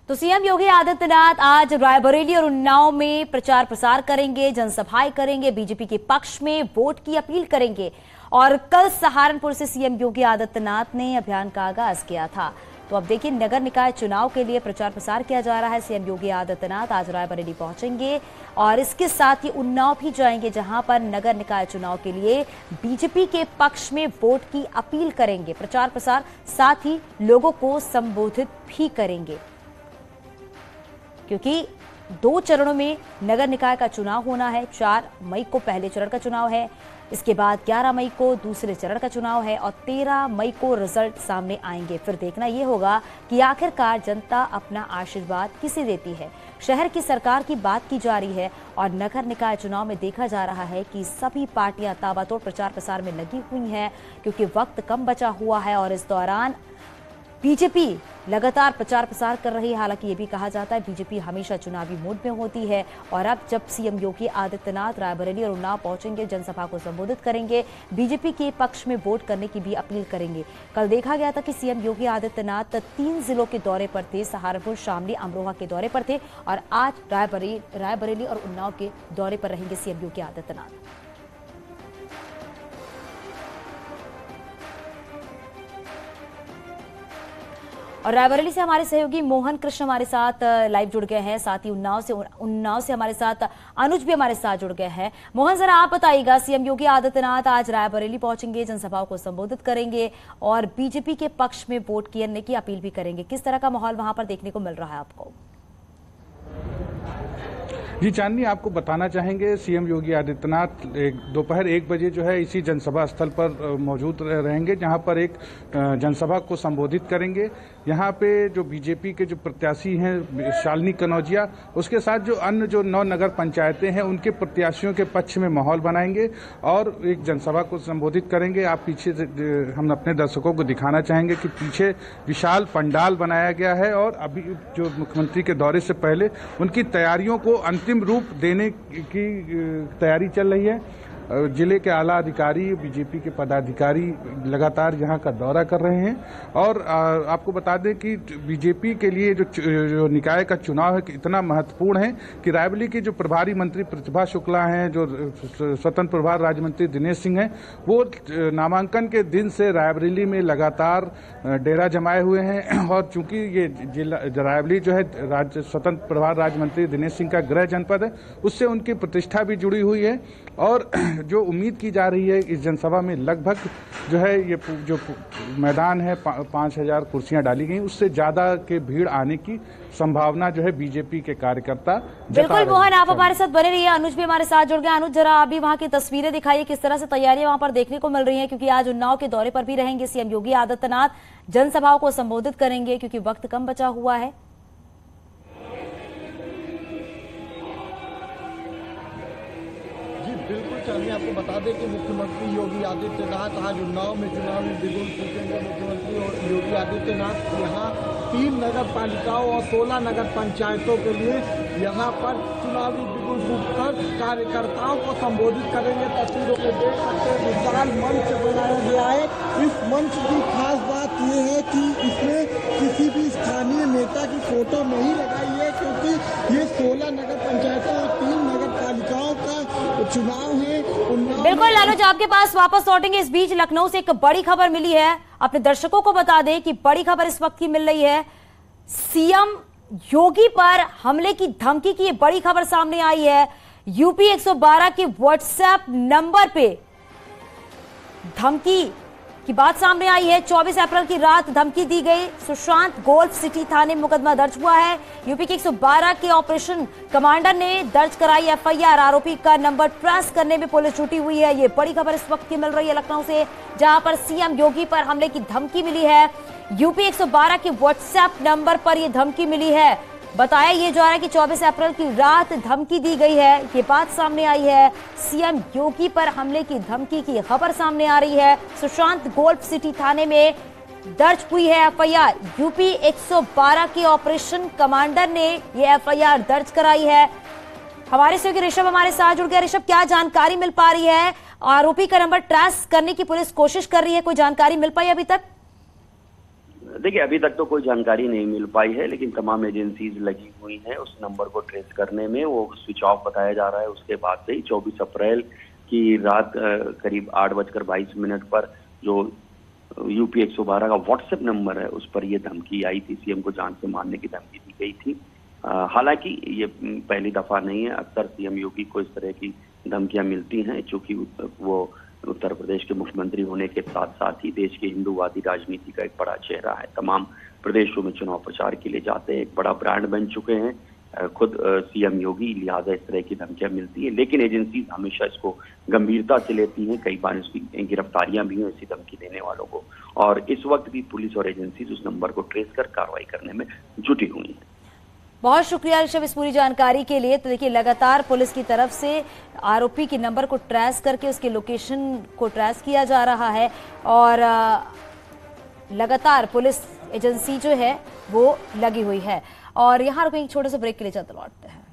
तो सीएम योगी आदित्यनाथ आज रायबरेली और उन्नाव में प्रचार प्रसार करेंगे, जनसभाएं करेंगे, बीजेपी के पक्ष में वोट की अपील करेंगे। और कल सहारनपुर से सीएम योगी आदित्यनाथ ने अभियान का आगाज किया था। तो अब देखिए, नगर निकाय चुनाव के लिए प्रचार प्रसार किया जा रहा है। सीएम योगी आदित्यनाथ आज रायबरेली पहुंचेंगे और इसके साथ ही उन्नाव भी जाएंगे, जहां पर नगर निकाय चुनाव के लिए बीजेपी के पक्ष में वोट की अपील करेंगे। प्रचार प्रसार साथ ही लोगों को संबोधित भी करेंगे, क्योंकि 2 चरणों में नगर निकाय का चुनाव होना है। 4 मई को पहले चरण का चुनाव है, इसके बाद 11 मई को दूसरे चरण का चुनाव है और 13 मई को रिजल्ट सामने आएंगे। फिर देखना यह होगा कि आखिरकार जनता अपना आशीर्वाद किसे देती है। शहर की सरकार की बात की जा रही है और नगर निकाय चुनाव में देखा जा रहा है कि सभी पार्टियां ताबड़तोड़ प्रचार प्रसार में लगी हुई हैं, क्योंकि वक्त कम बचा हुआ है और इस दौरान बीजेपी लगातार प्रचार प्रसार कर रही है। हालांकि ये भी कहा जाता है बीजेपी हमेशा चुनावी मूड में होती है और अब जब सीएम योगी आदित्यनाथ रायबरेली और उन्नाव पहुंचेंगे, जनसभा को संबोधित करेंगे, बीजेपी के पक्ष में वोट करने की भी अपील करेंगे। कल देखा गया था कि सीएम योगी आदित्यनाथ 3 जिलों के दौरे पर थे, सहारनपुर, शामली, अमरोहा के दौरे पर थे और आज रायबरेली और उन्नाव के दौरे पर रहेंगे सीएम योगी आदित्यनाथ। और रायबरेली से हमारे सहयोगी मोहन कृष्ण हमारे साथ लाइव जुड़ गए हैं, साथ ही उन्नाव से हमारे साथ अनुज भी हमारे साथ जुड़ गए हैं। मोहन, जरा आप बताइएगा, सीएम योगी आदित्यनाथ आज रायबरेली पहुंचेंगे, जनसभाओं को संबोधित करेंगे और बीजेपी के पक्ष में वोट करने की अपील भी करेंगे। किस तरह का माहौल वहां पर देखने को मिल रहा है आपको? जी चांदनी, आपको बताना चाहेंगे सीएम योगी आदित्यनाथ दोपहर 1 बजे जो है इसी जनसभा स्थल पर मौजूद रहेंगे, जहां पर एक जनसभा को संबोधित करेंगे। यहां पे जो बीजेपी के जो प्रत्याशी हैं शालिनी कनौजिया, उसके साथ जो अन्य जो 9 नगर पंचायतें हैं उनके प्रत्याशियों के पक्ष में माहौल बनाएंगे और एक जनसभा को संबोधित करेंगे। आप पीछे हम अपने दर्शकों को दिखाना चाहेंगे कि पीछे विशाल पंडाल बनाया गया है और अभी जो मुख्यमंत्री के दौरे से पहले उनकी तैयारियों को अंतिम रूप देने की तैयारी चल रही है। जिले के आला अधिकारी, बीजेपी के पदाधिकारी लगातार यहां का दौरा कर रहे हैं और आपको बता दें कि बीजेपी के लिए जो निकाय का चुनाव है इतना महत्वपूर्ण है कि रायबरेली के जो प्रभारी मंत्री प्रतिभा शुक्ला हैं, जो स्वतंत्र प्रभार राज्य मंत्री दिनेश सिंह हैं, वो नामांकन के दिन से रायबरेली में लगातार डेरा जमाए हुए हैं। और चूंकि ये जिला रायबरेली जो है स्वतंत्र प्रभार राज्य मंत्री दिनेश सिंह का गृह जनपद है, उससे उनकी प्रतिष्ठा भी जुड़ी हुई है और जो उम्मीद की जा रही है इस जनसभा में लगभग जो है ये जो मैदान है 5000 कुर्सियां डाली गई, उससे ज्यादा के भीड़ आने की संभावना जो है बीजेपी के कार्यकर्ता। बिल्कुल मोहन, आप हमारे साथ बने रहिए। अनुज भी हमारे साथ जुड़ गए। अनुज, जरा अभी वहां की तस्वीरें दिखाइए, किस तरह से तैयारियां वहां पर देखने को मिल रही हैं, क्योंकि आज उन्नाव के दौरे पर भी रहेंगे सीएम योगी आदित्यनाथ, जनसभाओं को संबोधित करेंगे क्योंकि वक्त कम बचा हुआ है। बिल्कुल चांदनी, आपको बता दें कि मुख्यमंत्री योगी आदित्यनाथ आज उन्नाव में चुनावी बिगुल फूकेंगे। मुख्यमंत्री योगी आदित्यनाथ यहाँ 3 नगर पालिकाओं और 16 नगर पंचायतों के लिए यहाँ पर चुनावी बिगुल फूककर कार्यकर्ताओं को संबोधित करेंगे। तस्वीरों को देख सकते हैं, विशाल मंच बनाया गया है। इस मंच की खास बात यह है कि इसमें किसी भी स्थानीय नेता की फोटो नहीं लगाई है, क्योंकि ये 16 नगर पंचायतों और 3 नगर पालिकाओं का चुनाव है। बिल्कुल अनुज, आपके पास वापस लौटेंगे। इस बीच लखनऊ से एक बड़ी खबर मिली है, अपने दर्शकों को बता दें कि बड़ी खबर इस वक्त की मिल रही है। सीएम योगी पर हमले की धमकी की बड़ी खबर सामने आई है। यूपी 112 के व्हाट्सएप नंबर पे धमकी की बात सामने आई है। 24 अप्रैल की रात धमकी दी गई। सुशांत गोल्फ सिटी थाने में मुकदमा दर्ज हुआ है। यूपी के 112 के ऑपरेशन कमांडर ने दर्ज कराई एफआईआर। आरोपी का नंबर ट्रेस करने में पुलिस जुटी हुई है। ये बड़ी खबर इस वक्त की मिल रही है लखनऊ से, जहां पर सीएम योगी पर हमले की धमकी मिली है। यूपी 112 के व्हाट्सएप नंबर पर यह धमकी मिली है। बताया ये जा रहा है कि 24 अप्रैल की रात धमकी दी गई है। ये बात सामने आई है। सीएम योगी पर हमले की धमकी की खबर सामने आ रही है। सुशांत गोल्फ सिटी थाने में दर्ज हुई है एफआईआर। यूपी 112 के ऑपरेशन कमांडर ने ये एफआईआर दर्ज कराई है। हमारे सहयोगी ऋषभ हमारे साथ जुड़ गया। ऋषभ, क्या जानकारी मिल पा रही है? आरोपी का नंबर ट्रेस करने की पुलिस कोशिश कर रही है, कोई जानकारी मिल पाई अभी तक? देखिए, अभी तक तो कोई जानकारी नहीं मिल पाई है, लेकिन तमाम एजेंसीज लगी हुई हैं उस नंबर को ट्रेस करने में। वो स्विच ऑफ बताया जा रहा है। उसके बाद से ही 24 अप्रैल की रात करीब 8:22 पर जो यूपी 112 का व्हाट्सएप नंबर है उस पर ये धमकी आई थी, सीएम को जान से मारने की धमकी दी गई थी। हालांकि ये पहली दफा नहीं है, अक्सर सीएम योगी को इस तरह की धमकियां मिलती हैं, चूंकि वो उत्तर प्रदेश के मुख्यमंत्री होने के साथ साथ ही देश की हिंदूवादी राजनीति का एक बड़ा चेहरा है। तमाम प्रदेशों में चुनाव प्रचार के लिए जाते हैं, एक बड़ा ब्रांड बन चुके हैं खुद सीएम योगी, लिहाजा इस तरह की धमकियां मिलती है। लेकिन एजेंसीज हमेशा इसको गंभीरता से लेती हैं, कई बार इसकी गिरफ्तारियां भी हुई ऐसी धमकी देने वालों को, और इस वक्त भी पुलिस और एजेंसीज उस नंबर को ट्रेस कर कार्रवाई करने में जुटी हुई है। बहुत शुक्रिया ऋषभ इस पूरी जानकारी के लिए। तो देखिए, लगातार पुलिस की तरफ से आरोपी के नंबर को ट्रेस करके उसके लोकेशन को ट्रेस किया जा रहा है, और लगातार पुलिस एजेंसी जो है वो लगी हुई है। और यहाँ रुकें, एक छोटे से ब्रेक के लिए चलते लौटते हैं।